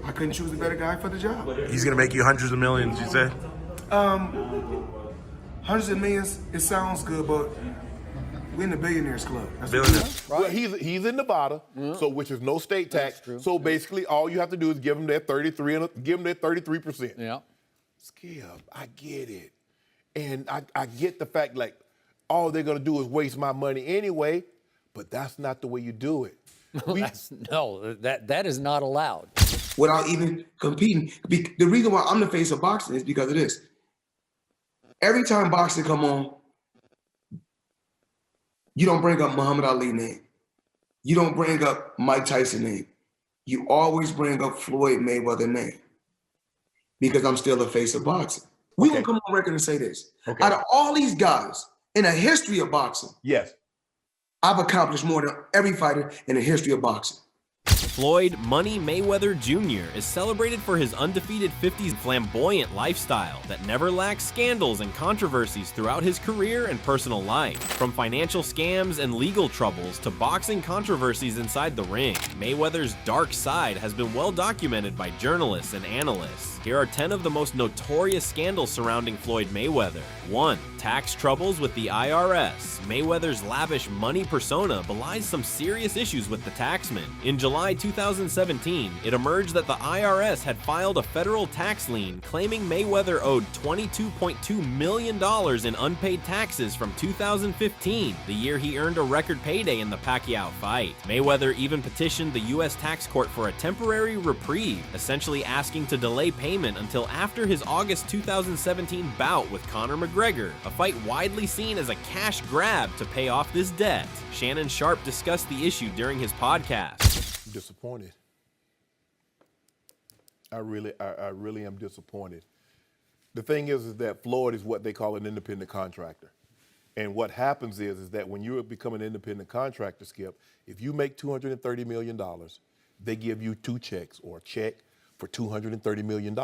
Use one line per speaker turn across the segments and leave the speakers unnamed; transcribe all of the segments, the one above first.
I couldn't choose a better guy for the job.
He's gonna make you hundreds of millions, you say?
Hundreds of millions, it sounds good, but we're in the billionaires club. That's
Billionaires.
Well, he's in Nevada, so which is no state tax. So basically, all you have to do is give him that 33%.
Yeah.
Skip, I get it, and I get the fact like all they're gonna do is waste my money anyway, but that's not the way you do it.
That is not allowed.
without even competing. The reason why I'm the face of boxing is because of this. Every time boxing come on, you don't bring up Muhammad Ali name. You don't bring up Mike Tyson name. You always bring up Floyd Mayweather name because I'm still the face of boxing. We gonna come on record and say this.
Okay.
Out of all these guys in the history of boxing,
yes,
I've accomplished more than every fighter in the history of boxing.
Floyd Money Mayweather Jr. is celebrated for his undefeated 50s flamboyant lifestyle that never lacks scandals and controversies throughout his career and personal life. From financial scams and legal troubles to boxing controversies inside the ring, Mayweather's dark side has been well documented by journalists and analysts. Here are 10 of the most notorious scandals surrounding Floyd Mayweather. 1. Tax troubles with the IRS. Mayweather's lavish money persona belies some serious issues with the taxman. In July 2017, it emerged that the IRS had filed a federal tax lien claiming Mayweather owed $22.2 million in unpaid taxes from 2015, the year he earned a record payday in the Pacquiao fight. Mayweather even petitioned the U.S. tax court for a temporary reprieve, essentially asking to delay payment until after his August 2017 bout with Conor McGregor, a fight widely seen as a cash grab to pay off this debt. Shannon Sharp discussed the issue during his podcast.
I'm disappointed. I really am disappointed. The thing is that Floyd is what they call an independent contractor. And what happens is that when you become an independent contractor, Skip, if you make $230 million, they give you 2 checks or a check for $230 million.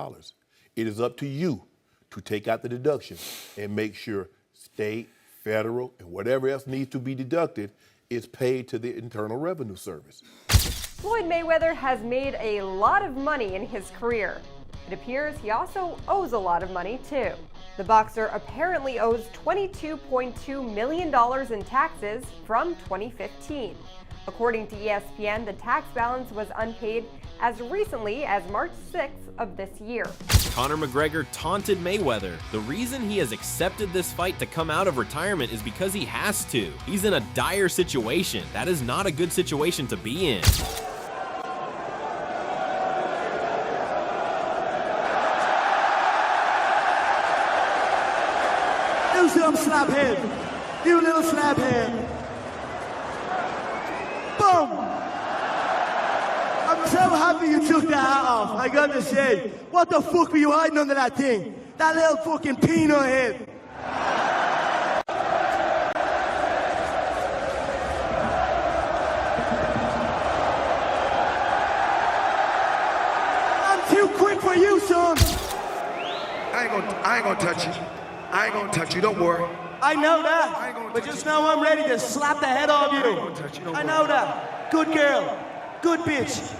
It is up to you to take out the deduction and make sure state, federal, and whatever else needs to be deducted is paid to the Internal Revenue Service.
Floyd Mayweather has made a lot of money in his career. It appears he also owes a lot of money too. The boxer apparently owes $22.2 million in taxes from 2015. According to ESPN, the tax balance was unpaid as recently as March 6th of this year.
Conor McGregor taunted Mayweather. The reason he has accepted this fight to come out of retirement is because he has to. He's in a dire situation. That is not a good situation to be in.
Do some slap hand. Do a little slap hand. Boom! I'm so happy you took the hat off. I gotta say, what the fuck were you hiding under that thing? That little fucking peanut head. I'm too quick for you, son.
I ain't gonna touch you. I ain't gonna touch you, don't worry.
I know that, but just now I'm ready to slap the head off you. I know that. Good girl. Good bitch.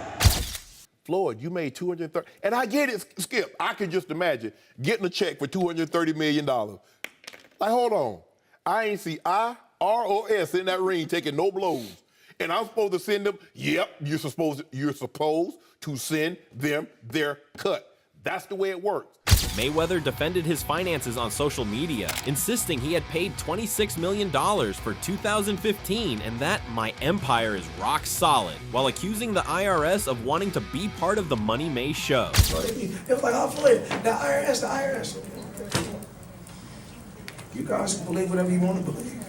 Floyd, you made $230, and I get it, Skip. I can just imagine getting a check for $230 million. Like, hold on. I ain't see I, R, or S in that ring taking no blows. And I'm supposed to send them, yep, you're supposed to send them their cut. That's the way it works.
Mayweather defended his finances on social media, insisting he had paid $26 million for 2015 and that my empire is rock solid, while accusing the IRS of wanting to be part of the Money May show.
It's like, I'm Floyd, the IRS. You guys can believe whatever you want to believe.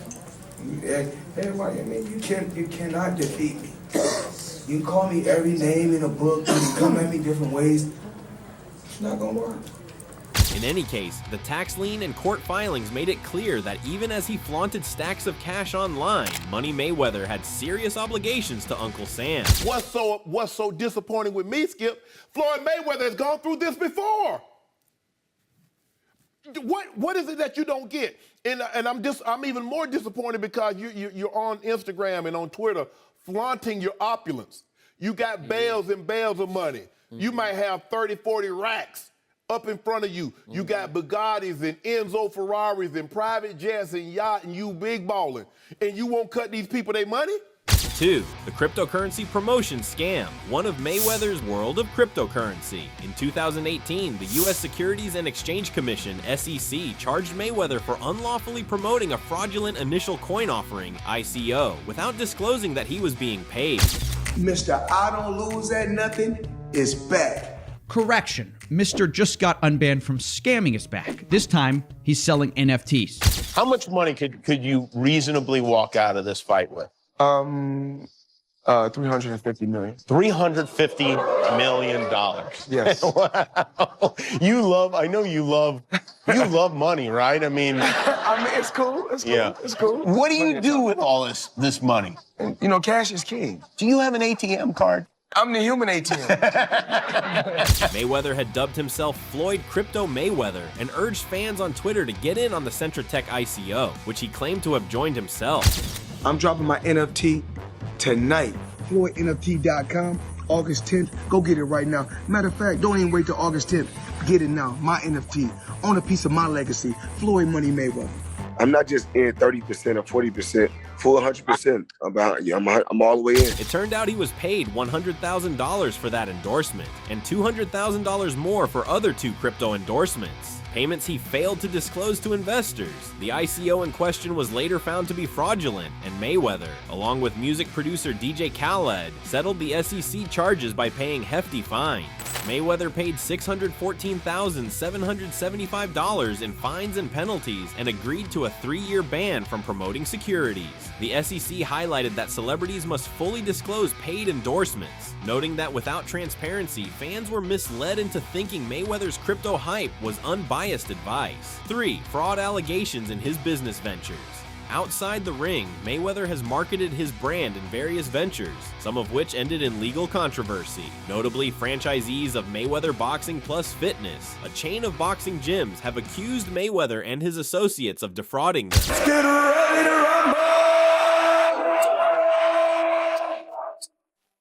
Everybody, I mean, you cannot defeat me. You can call me every name in a book, you can come at me different ways. It's not gonna work.
In any case, the tax lien and court filings made it clear that even as he flaunted stacks of cash online, Money Mayweather had serious obligations to Uncle Sam.
What's so disappointing with me, Skip? Floyd Mayweather has gone through this before. What is it that you don't get? And I'm even more disappointed because you're on Instagram and on Twitter flaunting your opulence. You got bales and bales of money. You might have 30, 40 racks up in front of you. You got Bugattis and Enzo Ferraris and private jets and yacht and you big balling. And you won't cut these people their money?
2. The cryptocurrency promotion scam, one of Mayweather's world of cryptocurrency. In 2018, the U.S. Securities and Exchange Commission, SEC, charged Mayweather for unlawfully promoting a fraudulent initial coin offering, ICO, without disclosing that he was being paid.
Mr. I don't lose at nothing is back.
Correction, Mr. just got unbanned from scamming is back. This time, he's selling NFTs.
How much money could you reasonably walk out of this fight with?
350 million.
$350 million.
Yes.
Wow. I know you love money, right? I mean,
it's cool. It's cool.
Yeah.
It's cool.
What do you do with all this money?
And, you know, cash is king.
Do you have an ATM card?
I'm the human ATM.
Mayweather had dubbed himself Floyd Crypto Mayweather and urged fans on Twitter to get in on the Centratech ICO, which he claimed to have joined himself.
I'm dropping my NFT tonight. FloydNFT.com, August 10th. Go get it right now. Matter of fact, don't even wait till August 10th. Get it now. My NFT. Own a piece of my legacy. Floyd Money Mayweather. I'm not just in 30% or 40%. Full 100%. I'm behind you. I'm all the way in.
It turned out he was paid $100,000 for that endorsement and $200,000 more for other 2 crypto endorsements. Payments he failed to disclose to investors. The ICO in question was later found to be fraudulent, and Mayweather, along with music producer DJ Khaled, settled the SEC charges by paying hefty fines. Mayweather paid $614,775 in fines and penalties and agreed to a 3-year ban from promoting securities. The SEC highlighted that celebrities must fully disclose paid endorsements, noting that without transparency, fans were misled into thinking Mayweather's crypto hype was unbiased advice. 3. Fraud allegations in his business ventures. Outside the ring, Mayweather has marketed his brand in various ventures, some of which ended in legal controversy. Notably, franchisees of Mayweather Boxing Plus Fitness, a chain of boxing gyms, have accused Mayweather and his associates of defrauding them.
Get ready to rumble!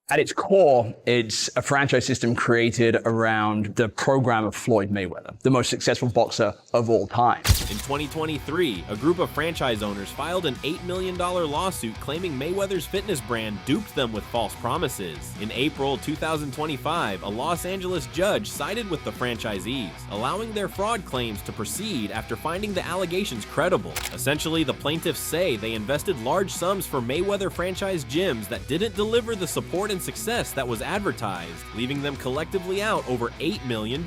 At its core, it's a franchise system created around the program of Floyd Mayweather, the most successful boxer of all time.
In 2023, a group of franchise owners filed an $8 million lawsuit claiming Mayweather's fitness brand duped them with false promises. In April 2025, a Los Angeles judge sided with the franchisees, allowing their fraud claims to proceed after finding the allegations credible. Essentially, the plaintiffs say they invested large sums for Mayweather franchise gyms that didn't deliver the support and success that was advertised, leaving them collectively out over $8 million.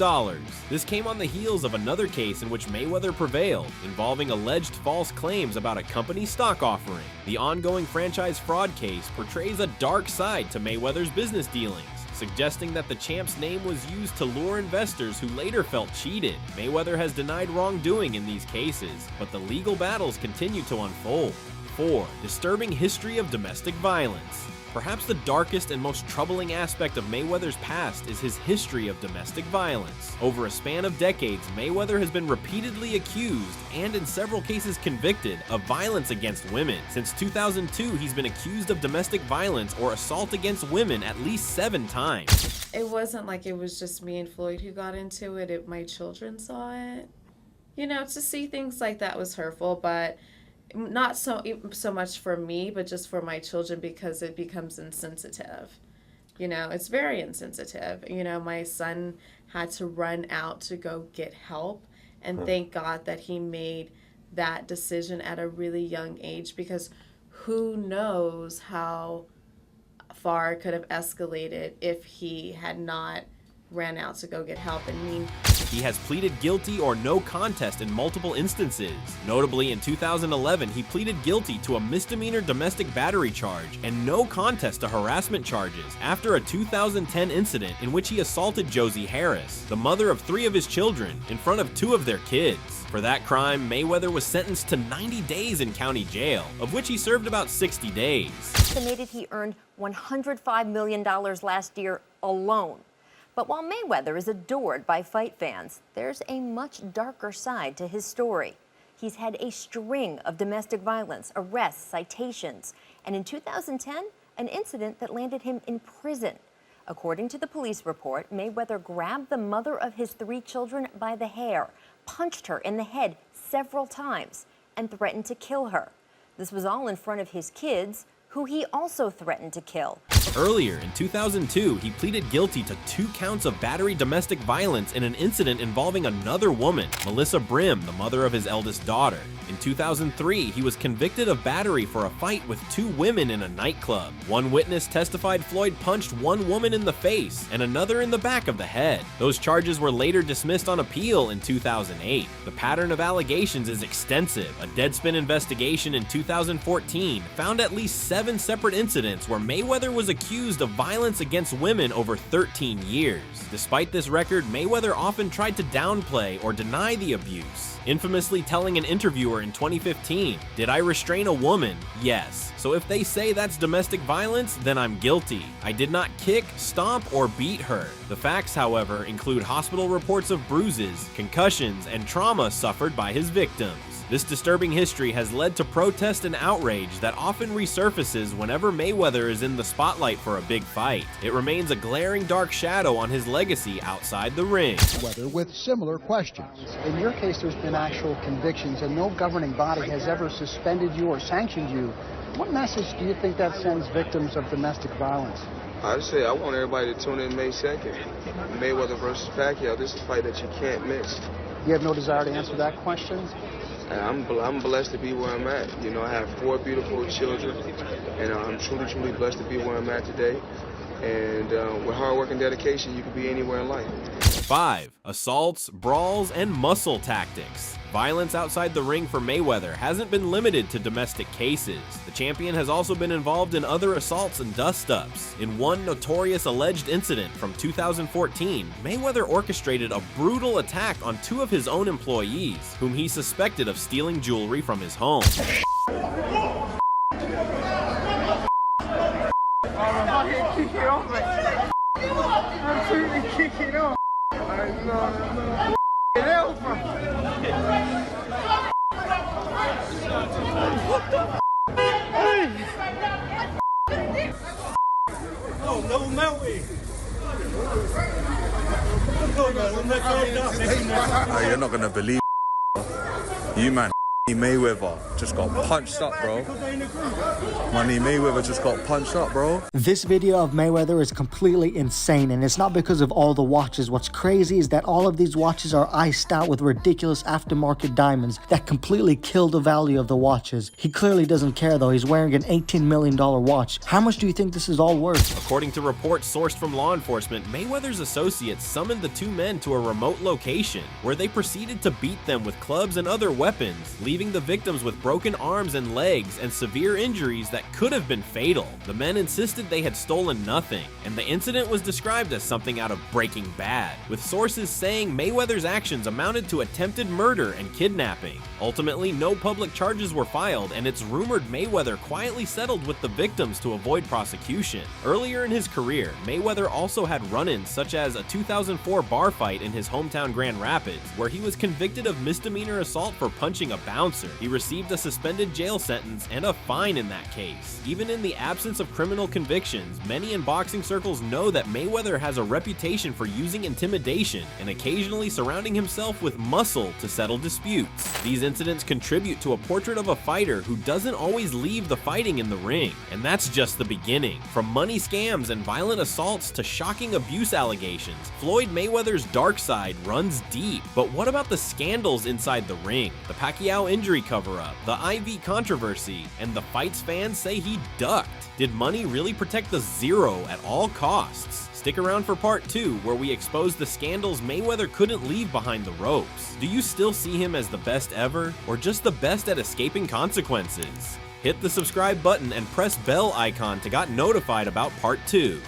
This came on the heels of another case in which Mayweather prevailed, involving alleged false claims about a company stock offering. The ongoing franchise fraud case portrays a dark side to Mayweather's business dealings, suggesting that the champ's name was used to lure investors who later felt cheated. Mayweather has denied wrongdoing in these cases, but the legal battles continue to unfold. 4. Disturbing history of domestic violence. Perhaps the darkest and most troubling aspect of Mayweather's past is his history of domestic violence. Over a span of decades, Mayweather has been repeatedly accused, and in several cases convicted, of violence against women. Since 2002, he's been accused of domestic violence or assault against women at least 7 times.
It wasn't like it was just me and Floyd who got into it. My children saw it. You know, to see things like that was hurtful, but not so much for me, but just for my children, because it becomes insensitive. You know, it's very insensitive. You know, my son had to run out to go get help, and thank God that he made that decision at a really young age, because who knows how far it could have escalated if he had not ran out to go get help.
He has pleaded guilty or no contest in multiple instances. Notably, in 2011, he pleaded guilty to a misdemeanor domestic battery charge and no contest to harassment charges after a 2010 incident in which he assaulted Josie Harris, the mother of 3 of his children, in front of 2 of their kids. For that crime, Mayweather was sentenced to 90 days in county jail, of which he served about 60 days.
Estimated he earned $105 million last year alone. But while Mayweather is adored by fight fans, there's a much darker side to his story. He's had a string of domestic violence, arrests, citations, and in 2010, an incident that landed him in prison. According to the police report, Mayweather grabbed the mother of his 3 children by the hair, punched her in the head several times, and threatened to kill her. This was all in front of his kids, who he also threatened to kill.
Earlier in 2002, he pleaded guilty to 2 counts of battery domestic violence in an incident involving another woman, Melissa Brim, the mother of his eldest daughter. In 2003, he was convicted of battery for a fight with 2 women in a nightclub. One witness testified Floyd punched one woman in the face and another in the back of the head. Those charges were later dismissed on appeal in 2008. The pattern of allegations is extensive. A Deadspin investigation in 2014 found at least 7 separate incidents where Mayweather was accused of violence against women over 13 years. Despite this record, Mayweather often tried to downplay or deny the abuse, infamously telling an interviewer in 2015, "Did I restrain a woman? Yes. So if they say that's domestic violence, then I'm guilty. I did not kick, stomp, or beat her." The facts, however, include hospital reports of bruises, concussions, and trauma suffered by his victims. This disturbing history has led to protest and outrage that often resurfaces whenever Mayweather is in the spotlight for a big fight. It remains a glaring dark shadow on his legacy outside the ring.
With similar questions. In your case, there's been actual convictions, and no governing body has ever suspended you or sanctioned you. What message do you think that sends victims of domestic violence?
I'd say I want everybody to tune in May 2nd. Mayweather versus Pacquiao. This is a fight that you can't miss.
You have no desire to answer that question?
And I'm blessed to be where I'm at. You know, I have 4 beautiful children, and I'm truly blessed to be where I'm at today. And with hard work and dedication, you can be anywhere in life.
5. Assaults, brawls, and muscle tactics. Violence outside the ring for Mayweather hasn't been limited to domestic cases. The champion has also been involved in other assaults and dust-ups. In one notorious alleged incident from 2014, Mayweather orchestrated a brutal attack on 2 of his own employees, whom he suspected of stealing jewelry from his home.
You're not gonna believe you, man. Mayweather just got punched up, bro. Money Mayweather just got punched up, bro.
This video of Mayweather is completely insane, and it's not because of all the watches. What's crazy is that all of these watches are iced out with ridiculous aftermarket diamonds that completely kill the value of the watches. He clearly doesn't care though. He's wearing an $18 million watch. How much do you think this is all worth?
According to reports sourced from law enforcement, Mayweather's associates summoned the 2 men to a remote location where they proceeded to beat them with clubs and other weapons, leaving the victims with broken arms and legs and severe injuries that could have been fatal. The men insisted they had stolen nothing, and the incident was described as something out of Breaking Bad, with sources saying Mayweather's actions amounted to attempted murder and kidnapping. Ultimately, no public charges were filed, and it's rumored Mayweather quietly settled with the victims to avoid prosecution. Earlier in his career, Mayweather also had run-ins such as a 2004 bar fight in his hometown Grand Rapids, where he was convicted of misdemeanor assault for punching a bouncer. He received a suspended jail sentence and a fine in that case. Even in the absence of criminal convictions, many in boxing circles know that Mayweather has a reputation for using intimidation and occasionally surrounding himself with muscle to settle disputes. These incidents contribute to a portrait of a fighter who doesn't always leave the fighting in the ring, and that's just the beginning. From money scams and violent assaults to shocking abuse allegations, Floyd Mayweather's dark side runs deep. But what about the scandals inside the ring? The Pacquiao injury cover-up, the IV controversy, and the fights fans say he ducked. Did money really protect the zero at all costs? Stick around for part 2, where we expose the scandals Mayweather couldn't leave behind the ropes. Do you still see him as the best ever, or just the best at escaping consequences? Hit the subscribe button and press bell icon to get notified about part 2.